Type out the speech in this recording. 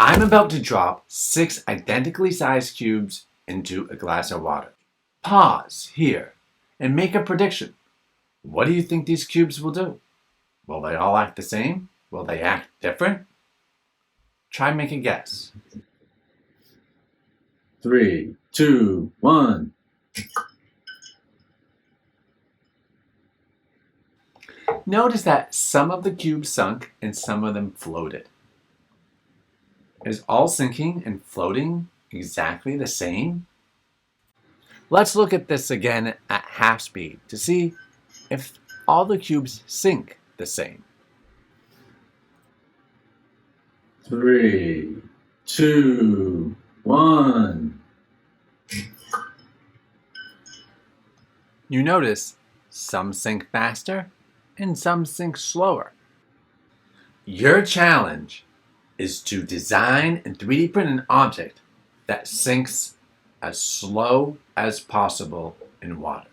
I'm about to drop 6 identically sized cubes into a glass of water. Pause here and make a prediction. What do you think these cubes will do? Will they all act the same? Will they act different? Try make a guess. 3, 2, 1. Notice that some of the cubes sunk and some of them floated. Is all sinking and floating exactly the same? Let's look at this again at half speed to see if all the cubes sink the same. 3, 2, 1. You notice some sink faster and some sink slower. Your challenge is to design and 3D print an object that sinks as slow as possible in water.